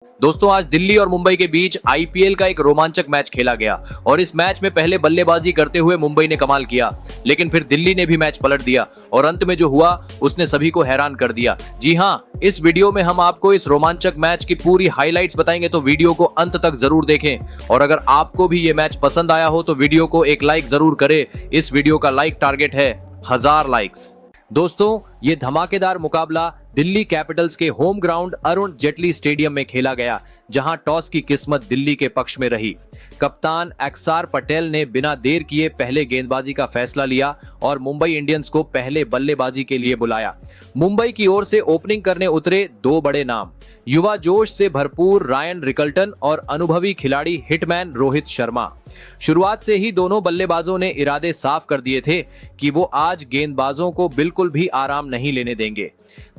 दोस्तों, आज दिल्ली और मुंबई के बीच आईपीएल का एक रोमांचक मैच खेला गया और इस मैच में पहले बल्लेबाजी करते हुए मुंबई ने कमाल किया, लेकिन फिर दिल्ली ने भी मैच पलट दिया और अंत में जो हुआ उसने सभी को हैरान कर दिया। जी हां, इस वीडियो में हम आपको इस रोमांचक मैच की पूरी हाइलाइट्स बताएंगे, तो वीडियो को अंत तक जरूर देखें। और अगर आपको भी ये मैच पसंद आया हो तो वीडियो को एक लाइक जरूर करें। इस वीडियो का लाइक टारगेट है 1000 लाइक्स। दोस्तों, ये धमाकेदार मुकाबला दिल्ली कैपिटल्स के home ground Arun Jaitley stadium में खेला गया, जहां टॉस की किस्मत दिल्ली के पक्ष में रही। कप्तान अक्षर पटेल ने बिना देर किए पहले गेंदबाजी का फैसला लिया और मुंबई इंडियंस को पहले बल्लेबाजी के लिए बुलाया। मुंबई की ओर से ओपनिंग करने उतरे दो बड़े नाम, युवा जोश से भरपूर रायन रिकल्टन और अनुभवी खिलाड़ी हिटमैन रोहित शर्मा। शुरुआत से ही दोनों बल्लेबाजों ने इरादे साफ कर दिए थे कि वो आज गेंदबाजों को बिल्कुल भी आराम नहीं लेने देंगे।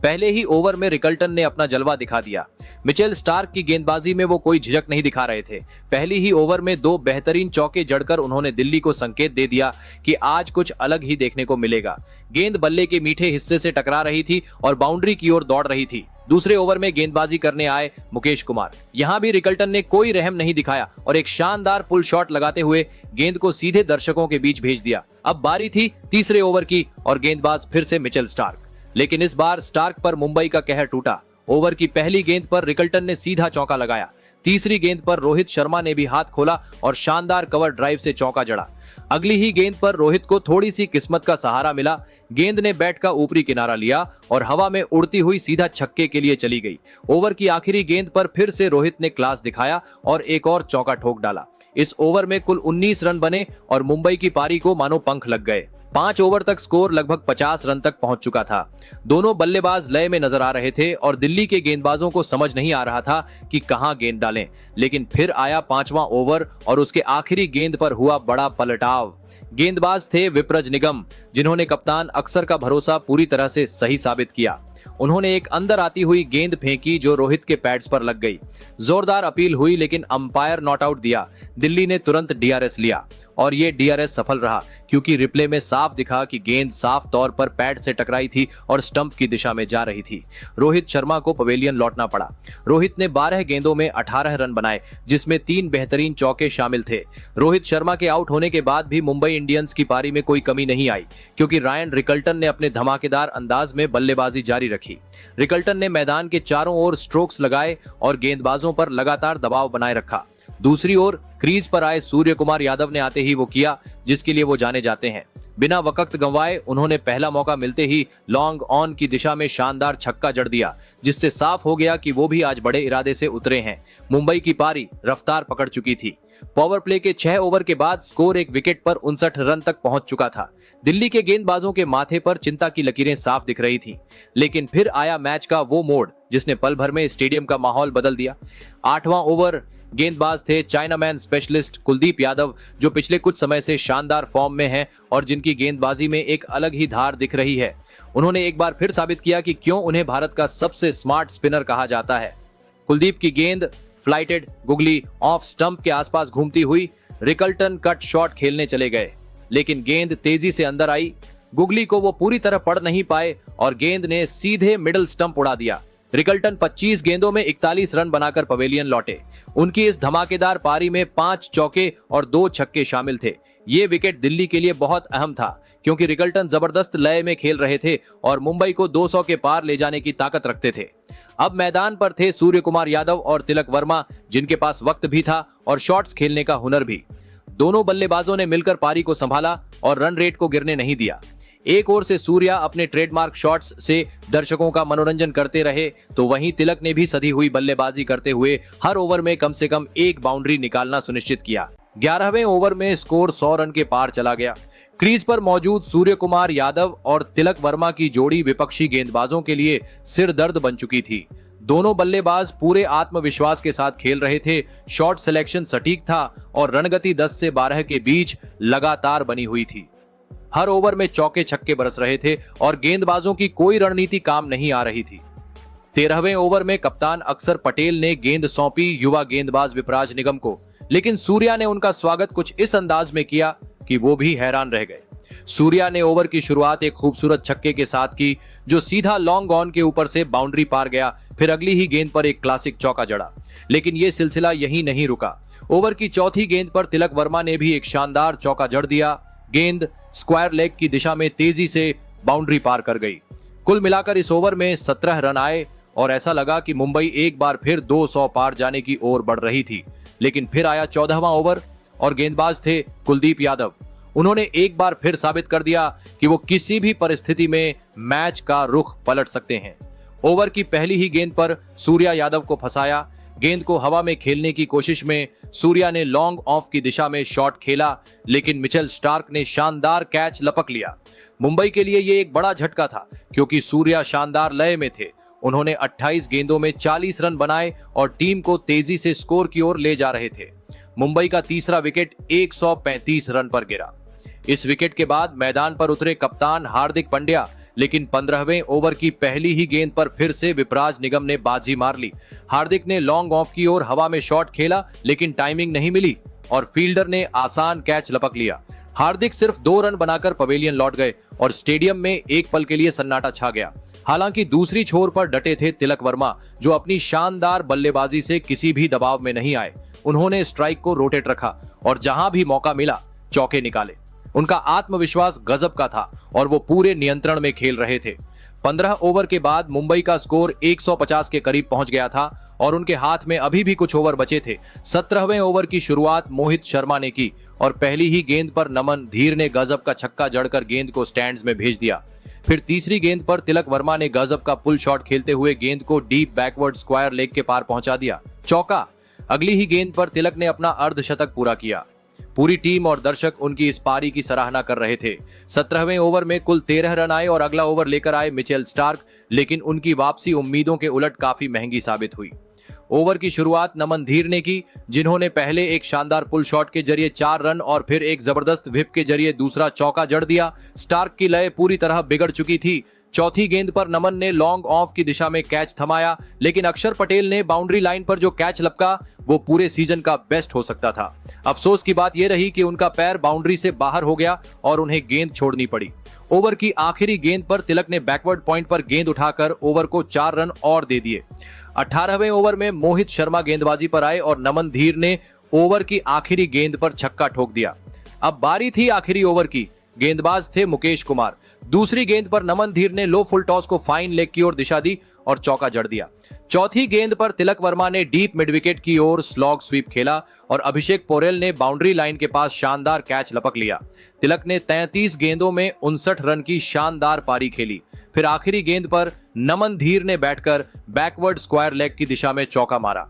पहले ही ओवर में रिकल्टन ने अपना जलवा दिखा दिया। मिचेल स्टार्क की गेंदबाजी में वो कोई झिझक नहीं दिखा रहे थे। पहली ही ओवर में दो बेहतरीन चौके जड़कर उन्होंने दिल्ली को संकेत दे दिया कि आज कुछ अलग ही देखने को मिलेगा। गेंद बल्ले के मीठे हिस्से से टकरा रही थी और बाउंड्री की ओर दौड़ रही थी। दूसरे ओवर में गेंदबाजी करने आए मुकेश कुमार। यहां भी रिकल्टन ने कोई रहम नहीं दिखाया और एक शानदार पुल शॉट लगाते हुए गेंद को सीधे दर्शकों के बीच भेज दिया। अब बारी थी तीसरे ओवर की और गेंदबाज फिर से मिचेल स्टार्क, लेकिन इस बार स्टार्क पर मुंबई का कहर टूटा। ओवर की पहली गेंद पर रिकल्टन ने सीधा चौका लगाया। तीसरी गेंद पर रोहित शर्मा ने भी हाथ खोला और शानदार कवर ड्राइव से चौका जड़ा। अगली ही गेंद पर रोहित को थोड़ी सी किस्मत का सहारा मिला। गेंद ने बैट का ऊपरी किनारा लिया और हवा में उड़ती हुई सीधा छक्के के लिए चली गई। ओवर की आखिरी गेंद पर फिर से रोहित ने क्लास दिखाया और एक और चौका ठोक डाला। इस ओवर में कुल 19 रन बने और मुंबई की पारी को मानो पंख लग गए। 5 ओवर तक स्कोर लगभग 50 रन तक पहुंच चुका था। दोनों बल्लेबाज लय में नजर आ रहे थे और दिल्ली के गेंदबाजों को समझ नहीं आ रहा था कि कहां गेंद डालें। लेकिन फिर आया 5वां ओवर और उसके आखिरी गेंद पर हुआ बड़ा पलटाव। गेंदबाज थे विप्रज निगम, जिन्होंने कप्तान अक्षर का भरोसा पूरी तरह से सही साबित किया। उन्होंने एक अंदर आती हुई गेंद फेंकी जो रोहित के पैड्स पर लग गई। जोरदार अपील हुई लेकिन अंपायर नॉट आउट दिया। दिल्ली ने तुरंत डीआरएस लिया और ये डीआरएस सफल रहा, क्योंकि रिप्ले में साफ दिखा कि गेंद साफ तौर पर पैड से टकराई थी और स्टंप की दिशा में जा रही थी। रोहित शर्मा को पवेलियन लौटना पड़ा। रोहित ने 12 गेंदों में 18 रन बनाए, जिसमें 3 बेहतरीन चौके शामिल थे। रोहित शर्मा के आउट होने के बाद भी मुंबई इंडियंस की पारी में कोई कमी नहीं आई, क्योंकि रायन रिकल्टन ने अपने धमाकेदार अंदाज में बल्लेबाजी जारी रखी। रिकल्टन ने मैदान के चारों ओर स्ट्रोक्स लगाए और गेंदबाजों पर लगातार दबाव बनाए रखा। दूसरी ओर क्रीज पर आए सूर्य कुमार यादव ने आते ही वो किया जिसके लिए वो जाने जाते हैं। बिना वक्त गंवाए उन्होंने पहला मौका मिलते ही लॉन्ग ऑन की दिशा में शानदार छक्का जड़ दिया, जिससे साफ हो गया कि वो भी आज बड़े इरादे से उतरे हैं। मुंबई की पारी रफ्तार पकड़ चुकी थी। पावर प्ले के 6 ओवर के बाद स्कोर एक विकेट पर 59 रन तक पहुंच चुका था। दिल्ली के गेंदबाजों के माथे पर चिंता की लकीरें साफ दिख रही थी। लेकिन फिर आया मैच का वो मोड़ जिसने पल भर में स्टेडियम का माहौल बदल दिया। 8वां ओवर गेंदबाज थे चाइनामैन स्पेशलिस्ट कुलदीप यादव, जो पिछले कुछ समय से शानदार फॉर्म में हैं और जिनकी गेंदबाजी में एक अलग ही धार दिख रही है। उन्होंने एक बार फिर साबित किया कि क्यों उन्हें भारत का सबसे स्मार्ट स्पिनर कहा जाता है। कुलदीप की गेंद फ्लाइटेड गुगली ऑफ स्टंप के आसपास घूमती हुई। रिकल्टन कट शॉट खेलने चले गए, लेकिन गेंद तेजी से अंदर आई। गुगली को वो पूरी तरह पढ़ नहीं पाए और गेंद ने सीधे मिडिल स्टंप उड़ा दिया। रिकल्टन 25 गेंदों में 41 रन बनाकर पवेलियन लौटे। उनकी इस धमाकेदार पारी में 5 चौके और 2 छक्के शामिल थे। ये विकेट दिल्ली के लिए बहुत अहम था, क्योंकि रिकल्टन जबरदस्त लय में खेल रहे थे और मुंबई को 200 के पार ले जाने की ताकत रखते थे। अब मैदान पर थे सूर्य कुमार यादव और तिलक वर्मा, जिनके पास वक्त भी था और शॉट्स खेलने का हुनर भी। दोनों बल्लेबाजों ने मिलकर पारी को संभाला और रन रेट को गिरने नहीं दिया। एक ओर से सूर्या अपने ट्रेडमार्क शॉट्स से दर्शकों का मनोरंजन करते रहे, तो वहीं तिलक ने भी सधी हुई बल्लेबाजी करते हुए हर ओवर में कम से कम एक बाउंड्री निकालना सुनिश्चित किया। 11वें ओवर में स्कोर 100 रन के पार चला गया। क्रीज पर मौजूद सूर्य कुमार यादव और तिलक वर्मा की जोड़ी विपक्षी गेंदबाजों के लिए सिर दर्द बन चुकी थी। दोनों बल्लेबाज पूरे आत्मविश्वास के साथ खेल रहे थे। शॉट सिलेक्शन सटीक था और रणगति 10 से 12 के बीच लगातार बनी हुई थी। हर ओवर में चौके छक्के बरस रहे थे और गेंदबाजों की कोई रणनीति काम नहीं आ रही थी। 13वें ओवर में कप्तान अक्षर पटेल ने गेंद सौंपी युवा गेंदबाज विपराज निगम को, लेकिन सूर्या ने उनका स्वागत कुछ इस अंदाज में किया कि वो भी हैरान रह गए। सूर्या ने ओवर की शुरुआत एक खूबसूरत छक्के के साथ की जो सीधा लॉन्ग ऑन के ऊपर से बाउंड्री पार गया। फिर अगली ही गेंद पर एक क्लासिक चौका जड़ा, लेकिन यह सिलसिला यहीं नहीं रुका। ओवर की चौथी गेंद पर तिलक वर्मा ने भी एक शानदार चौका जड़ दिया। गेंद स्क्वायर लेग की दिशा में तेजी से बाउंड्री पार कर गई। कुल मिलाकर इस ओवर में 17 रन आए और ऐसा लगा कि मुंबई एक बार फिर 200 पार जाने की ओर बढ़ रही थी। लेकिन फिर आया 14वां ओवर और गेंदबाज थे कुलदीप यादव। उन्होंने एक बार फिर साबित कर दिया कि वो किसी भी परिस्थिति में मैच का रुख पलट सकते हैं। ओवर की पहली ही गेंद पर सूर्या यादव को फंसाया। गेंद को हवा में खेलने की कोशिश में सूर्या ने लॉन्ग ऑफ की दिशा में शॉट खेला, लेकिन मिचेल स्टार्क ने शानदार कैच लपक लिया। मुंबई के लिए यह एक बड़ा झटका था क्योंकि सूर्या शानदार लय में थे। उन्होंने 28 गेंदों में 40 रन बनाए और टीम को तेजी से स्कोर की ओर ले जा रहे थे। मुंबई का तीसरा विकेट 135 रन पर गिरा। इस विकेट के बाद मैदान पर उतरे कप्तान हार्दिक पांड्या, लेकिन 15वें ओवर की पहली ही गेंद पर फिर से विपराज निगम ने बाजी मार ली। हार्दिक ने लॉन्ग ऑफ की ओर हवा में शॉट खेला, लेकिन टाइमिंग नहीं मिली और फील्डर ने आसान कैच लपक लिया। हार्दिक सिर्फ 2 रन बनाकर पवेलियन लौट गए और स्टेडियम में एक पल के लिए सन्नाटा छा गया। हालांकि दूसरी छोर पर डटे थे तिलक वर्मा, जो अपनी शानदार बल्लेबाजी से किसी भी दबाव में नहीं आए। उन्होंने स्ट्राइक को रोटेट रखा और जहां भी मौका मिला चौके निकाले। उनका आत्मविश्वास गजब का था और वो पूरे नियंत्रण में खेल रहे थे। 15 ओवर के बाद मुंबई का स्कोर 150 के करीब पहुंच गया था और उनके हाथ में अभी भी कुछ ओवर बचे थे। 17वें ओवर की शुरुआत मोहित शर्मा ने की और पहली ही गेंद पर नमन धीर ने गजब का छक्का जड़कर गेंद को स्टैंड्स में भेज दिया। फिर तीसरी गेंद पर तिलक वर्मा ने गजब का पुल शॉट खेलते हुए गेंद को डीप बैकवर्ड स्क्वायर लेग के पार पहुंचा दिया, चौका। अगली ही गेंद पर तिलक ने अपना अर्धशतक पूरा किया। पूरी टीम और दर्शक उनकी इस पारी की सराहना कर रहे थे। 17वें ओवर में कुल 13 रन आए और अगला ओवर लेकर आए मिचेल स्टार्क, लेकिन उनकी वापसी उम्मीदों के उलट काफी महंगी साबित हुई। ओवर की शुरुआत नमन धीर ने की, जिन्होंने पहले एक शानदार पुल शॉट के जरिए 4 रन और फिर एक जबरदस्त व्हिप के जरिए दूसरा चौका जड़ दिया। स्टार्क की लय पूरी तरह बिगड़ चुकी थी। चौथी गेंद पर नमन ने लॉन्ग ऑफ की दिशा में कैच थमाया, लेकिन अक्षर पटेल ने बाउंड्री लाइन पर जो कैच लपका वो पूरे सीजन का बेस्ट हो सकता था। अफसोस की बात यह रही कि उनका पैर बाउंड्री से बाहर हो गया और उन्हें गेंद छोड़नी पड़ी। ओवर की आखिरी गेंद पर तिलक ने बैकवर्ड पॉइंट पर गेंद उठाकर ओवर को 4 रन और दे दिए। 18वें ओवर में मोहित शर्मा गेंदबाजी पर आए और नमन धीर ने ओवर की आखिरी गेंद पर छक्का ठोक दिया। अब बारी थी आखिरी ओवर की। गेंदबाज थे मुकेश कुमार। दूसरी गेंद पर नमन धीर ने लो फुल टॉस को फाइन लेग की ओर दिशा दी और चौका जड़ दिया। चौथी गेंद पर तिलक वर्मा ने डीप मिड विकेट की ओर स्लॉग स्वीप खेला और अभिषेक पोरेल ने बाउंड्री लाइन के पास शानदार कैच लपक लिया। तिलक ने 33 गेंदों में 59 रन की शानदार पारी खेली। फिर आखिरी गेंद पर नमन धीर ने बैठकर बैकवर्ड स्क्वायर लेग की दिशा में चौका मारा।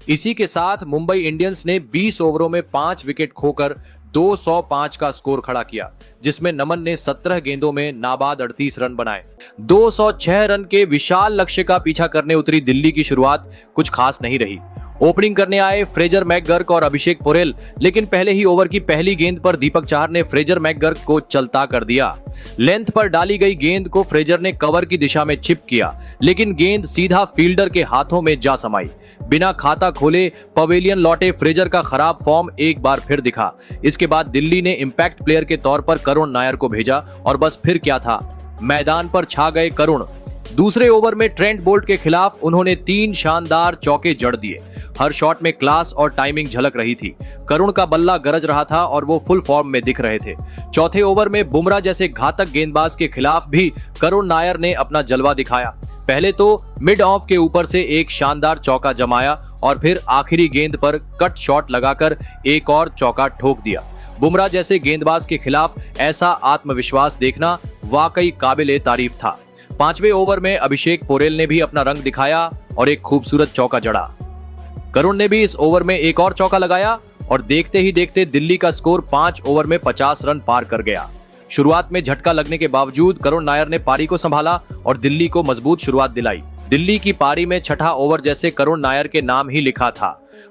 इसी के साथ मुंबई इंडियंस ने 20 ओवरों में 5 विकेट खोकर 205 का स्कोर खड़ा किया, जिसमें नमन ने 17 गेंदों में नाबाद 38 रन बनाए। 206 रन के विशाल लक्ष्य का पीछा करने उतरी दिल्ली की शुरुआत कुछ खास नहीं रही। ओपनिंग करने आए फ्रेजर मैकगर्क और अभिषेक पोरेल, लेकिन पहले ही ओवर की पहली गेंद पर दीपक चाहर ने फ्रेजर मैकगर्क को चलता कर दिया। लेंथ पर डाली गई गेंद को फ्रेजर ने कवर की दिशा में चिप किया, लेकिन गेंद सीधा फील्डर के हाथों में जा समाई। बिना खाता खोले पवेलियन लौटे फ्रेजर का खराब फॉर्म एक बार फिर दिखा। इसके बाद दिल्ली ने इंपैक्ट प्लेयर के तौर पर करुण नायर को भेजा और बस फिर क्या था, मैदान पर छा गए करुण। दूसरे ओवर में ट्रेंट बोल्ट के खिलाफ उन्होंने 3 शानदार चौके जड़ दिए। हर शॉट में क्लास और टाइमिंग झलक रही थी। करुण का बल्ला गरज रहा था और वो फुल फॉर्म में दिख रहे थे। चौथे ओवर में बुमराह जैसे घातक गेंदबाज के खिलाफ भी करुण नायर ने अपना जलवा दिखाया। पहले तो मिड ऑफ के ऊपर से एक शानदार चौका जमाया और फिर आखिरी गेंद पर कट शॉट लगाकर एक और चौका ठोक दिया। बुमराह जैसे गेंदबाज के खिलाफ ऐसा आत्मविश्वास देखना वाकई काबिले तारीफ था। 5वें ओवर में अभिषेक पोरेल ने भी अपना रंग दिखाया और एक खूबसूरत चौका जड़ा। करुण ने भी इस ओवर में एक और चौका लगाया और देखते ही देखते दिल्ली का स्कोर 5 ओवर में 50 रन पार कर गया। शुरुआत में झटका लगने के बावजूद करुण नायर ने पारी को संभाला और दिल्ली को मजबूत शुरुआत दिलाई। दिल्ली की पारी में छठा ओवर जैसे करुण नायर के नाम ही लिखा था।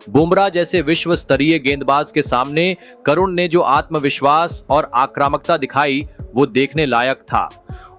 बुमराह जैसे विश्व स्तरीय गेंदबाज के सामने करुण ने जो आत्मविश्वास और आक्रामकता दिखाई वो देखने लायक था।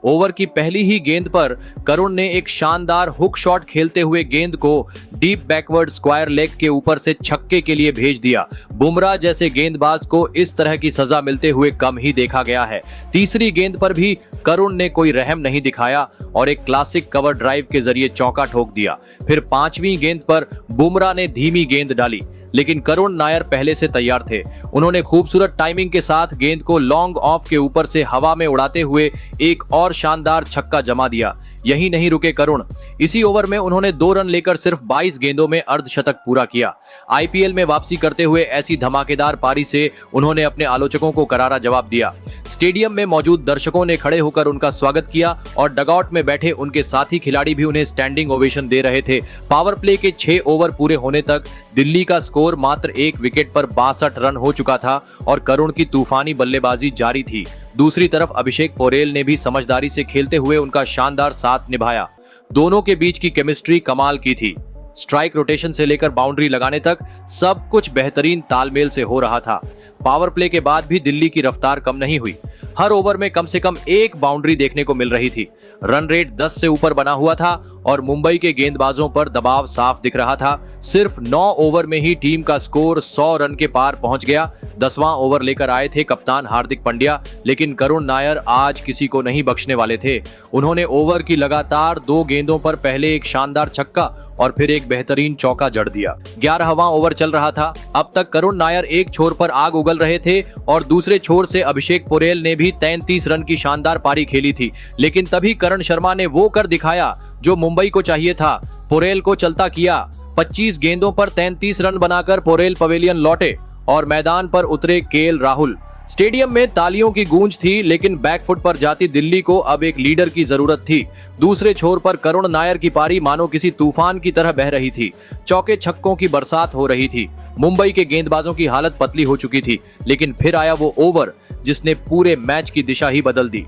ओवर की पहली ही गेंद पर करुण ने एक शानदार हुक शॉट खेलते हुए गेंद को डीप बैकवर्ड स्क्वायर लेग के ऊपर से छक्के के लिए भेज दिया। बुमराह जैसे गेंदबाज को इस तरह की सजा मिलते हुए कम ही देखा गया है। तीसरी गेंद पर भी करुण ने कोई रहम नहीं दिखाया और एक क्लासिक कवर ड्राइव के जरिए चौका ठोक दिया। फिर पांचवी गेंद पर बुमराह ने धीमी गेंद डाली, लेकिन करुण नायर पहले से तैयार थे। उन्होंने खूबसूरत टाइमिंग के साथ गेंद को लॉन्ग ऑफ के ऊपर से हवा में उड़ाते हुए एक और शानदार छक्का जमा दिया। यही नहीं रुके करुण, इसी ओवर में उन्होंने 2 रन लेकर सिर्फ 22 गेंदों में अर्धशतक पूरा किया। आईपीएल में वापसी करते हुए ऐसी धमाकेदार पारी से उन्होंने अपने आलोचकों को करारा जवाब दिया। स्टेडियम में मौजूद दर्शकों ने खड़े होकर उनका स्वागत किया और डगआउट में बैठे उनके साथी खिलाड़ी भी उन्हें स्टैंडिंग ओवेशन दे रहे थे। पावर प्ले के 6 ओवर पूरे होने तक दिल्ली का स्कोर मात्र 1 विकेट पर 62 रन हो चुका था और करुण की तूफानी बल्लेबाजी जारी थी। दूसरी तरफ अभिषेक पोरेल ने भी समझदारी से खेलते हुए उनका शानदार साथ निभाया। दोनों के बीच की केमिस्ट्री कमाल की थी। स्ट्राइक रोटेशन से लेकर बाउंड्री लगाने तक सब कुछ बेहतरीन तालमेल से हो रहा था। पावर प्ले के बाद भी दिल्ली की रफ्तार कम नहीं हुई। हर ओवर में कम से कम एक बाउंड्री देखने को मिल रही थी। रन रेट 10 से ऊपर बना हुआ था और मुंबई के गेंदबाजों पर दबाव साफ दिख रहा था। सिर्फ 9 ओवर में ही टीम का स्कोर 100 रन के पार पहुंच गया। 10वां ओवर लेकर आए थे कप्तान हार्दिक पांड्या, लेकिन करुण नायर आज किसी को नहीं बख्शने वाले थे। उन्होंने ओवर की लगातार 2 गेंदों पर पहले एक शानदार छक्का और फिर एक बेहतरीन चौका जड़ दिया। 11वां ओवर चल रहा था। अब तक करुण नायर एक छोर पर आग उगल रहे थे और दूसरे छोर से अभिषेक पोरेल ने भी 33 रन की शानदार पारी खेली थी, लेकिन तभी करण शर्मा ने वो कर दिखाया जो मुंबई को चाहिए था। पोरेल को चलता किया। 25 गेंदों पर 33 रन बनाकर पोरेल पवेलियन लौटे और मैदान पर उतरे केएल राहुल। स्टेडियम में तालियों की गूंज थी, लेकिन बैकफुट पर जाती दिल्ली को अब एक लीडर की जरूरत थी। दूसरे छोर पर करुण नायर की पारी मानो किसी तूफान की तरह बह रही थी। चौके छक्कों की बरसात हो रही थी। मुंबई के गेंदबाजों की हालत पतली हो चुकी थी, लेकिन फिर आया वो ओवर जिसने पूरे मैच की दिशा ही बदल दी।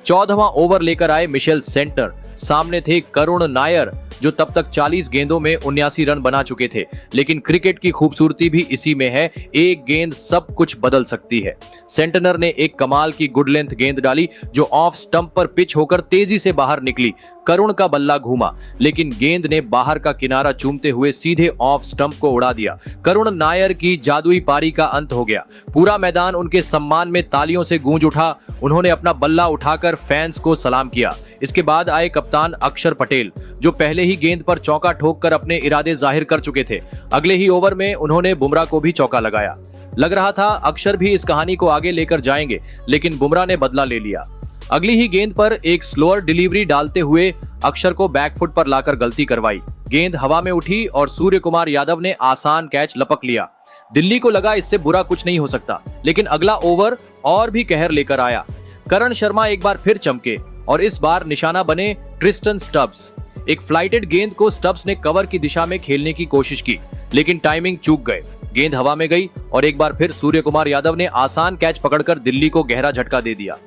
14वां ओवर लेकर आए मिशेल सेंटनर। सामने थे करुण नायर जो तब तक 40 गेंदों में 79 रन बना चुके थे। लेकिन क्रिकेट की खूबसूरती भी इसी में है, एक गेंद सब कुछ बदल सकती है। सेंटनर ने एक कमाल की गुड लेंथ गेंद डाली जो ऑफ स्टंप पर पिच होकर तेजी से बाहर निकली। करुण का बल्ला घूमा, लेकिन गेंद ने बाहर का किनारा चूमते हुए सीधे ऑफ स्टंप को उड़ा दिया। करुण नायर की जादुई पारी का अंत हो गया। पूरा मैदान उनके सम्मान में तालियों से गूंज उठा। उन्होंने अपना बल्ला उठाकर फैंस को सलाम किया। इसके बाद आए कप्तान अक्षर पटेल जो पहले ही गेंद पर चौका ठोककर अपने इरादे जाहिर कर चुके थे। अगले ही ओवर में उन्होंने बुमराह को भी चौका लगाया। लग रहा था अक्षर भी इस कहानी को आगे लेकर जाएंगे, लेकिन बुमराह ने बदला ले लिया। अगली ही गेंद पर एक स्लोअर डिलीवरी डालते हुए अक्षर को बैकफुट पर लाकर गलती करवाई। गेंद हवा में उठी और सूर्य कुमार यादव ने आसान कैच लपक लिया। दिल्ली को लगा इससे बुरा कुछ नहीं हो सकता, लेकिन अगला ओवर और भी कहर लेकर आया। करण शर्मा एक बार फिर चमके और इस बार निशाना बने ट्रिस्टन स्टब्स। एक फ्लाइटेड गेंद को स्टब्स ने कवर की दिशा में खेलने की कोशिश की, लेकिन टाइमिंग चूक गए। गेंद हवा में गई और एक बार फिर सूर्य कुमार यादव ने आसान कैच पकड़कर दिल्ली को गहरा झटका दे दिया।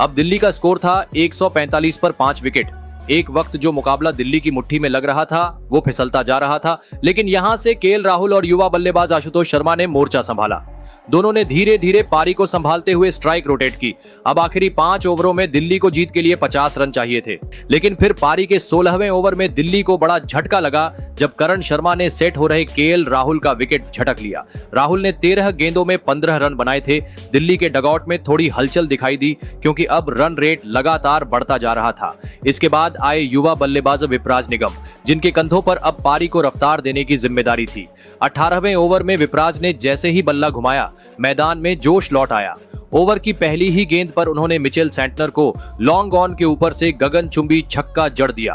अब दिल्ली का स्कोर था 145 पर 5 विकेट। एक वक्त जो मुकाबला दिल्ली की मुट्ठी में लग रहा था वो फिसलता जा रहा था, लेकिन यहां से केएल राहुल और युवा बल्लेबाज आशुतोष शर्मा ने मोर्चा संभाला। दोनों ने धीरे धीरे पारी को संभालते हुए स्ट्राइक रोटेट की। अब आखिरी 5 ओवरों में दिल्ली को जीत के लिए 50 रन चाहिए थे, लेकिन फिर पारी के 16वें ओवर में दिल्ली को बड़ा झटका लगा जब करण शर्मा ने सेट हो रहे केएल राहुल का विकेट झटक लिया। राहुल ने 13 गेंदों में 15 रन बनाए थे। दिल्ली के डगआउट में थोड़ी हलचल दिखाई दी क्योंकि अब रन रेट लगातार बढ़ता जा रहा था। इसके बाद आए युवा बल्लेबाज विपराज निगम, जिनके कंधों पर अब पारी को रफ्तार देने की जिम्मेदारी थी। 18वें ओवर में विपराज ने जैसे ही बल्ला घुमाया, मैदान में जोश लौट आया। ओवर की पहली ही गेंद पर उन्होंने मिचेल सेंटनर को लॉन्ग ऑन के ऊपर से गगनचुंबी छक्का जड़ दिया।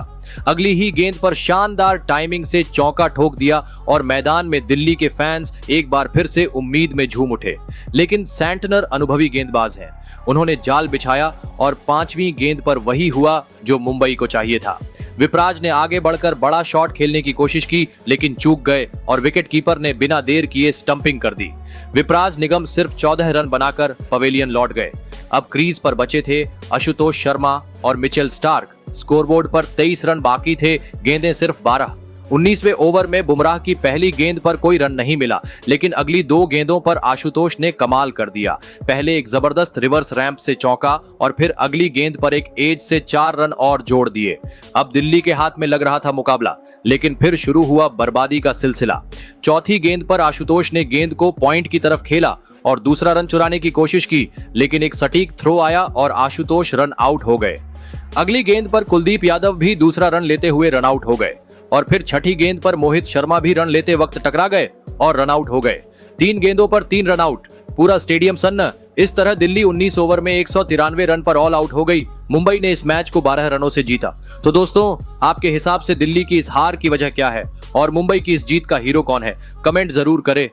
अगली ही गेंद पर शानदार टाइमिंग से चौका ठोक दिया और मैदान में दिल्ली के फैंस एक बार फिर से उम्मीद में झूम उठे। लेकिन सेंटनर अनुभवी गेंदबाज हैं। उन्होंने जाल बिछाया और 5वीं गेंद पर वही हुआ जो मुंबई को चाहिए था। विपराज ने आगे बढ़कर बड़ा शॉट खेलने की कोशिश की, लेकिन चूक गए और विकेट कीपर ने बिना देर किए स्टंपिंग कर दी। विपराज निगम सिर्फ 14 रन बनाकर पवेलियन लौट गए। अब क्रीज पर बचे थे आशुतोष शर्मा और मिचेल स्टार्क। स्कोरबोर्ड पर 23 रन बाकी थे, गेंदें सिर्फ 12। 19वें ओवर में बुमराह की पहली गेंद पर कोई रन नहीं मिला, लेकिन अगली 2 गेंदों पर आशुतोष ने कमाल कर दिया। पहले एक जबरदस्त रिवर्स रैंप से चौका और फिर अगली गेंद पर एक एज से 4 रन और जोड़ दिए। अब दिल्ली के हाथ में लग रहा था मुकाबला, लेकिन फिर शुरू हुआ बर्बादी का सिलसिला। चौथी गेंद पर आशुतोष ने गेंद को पॉइंट की तरफ खेला और दूसरा रन चुराने की कोशिश की, लेकिन एक सटीक थ्रो आया और आशुतोष रन आउट हो गए। अगली गेंद पर कुलदीप यादव भी दूसरा रन लेते हुए रन आउट हो गए और फिर छठी गेंद पर मोहित शर्मा भी रन लेते वक्त टकरा गए और रन आउट हो गए। 3 गेंदों पर 3 रन आउट, पूरा स्टेडियम सन्न। इस तरह दिल्ली 19 ओवर में 193 रन पर ऑल आउट हो गई। मुंबई ने इस मैच को 12 रनों से जीता। तो दोस्तों, आपके हिसाब से दिल्ली की इस हार की वजह क्या है और मुंबई की इस जीत का हीरो कौन है? कमेंट जरूर करें।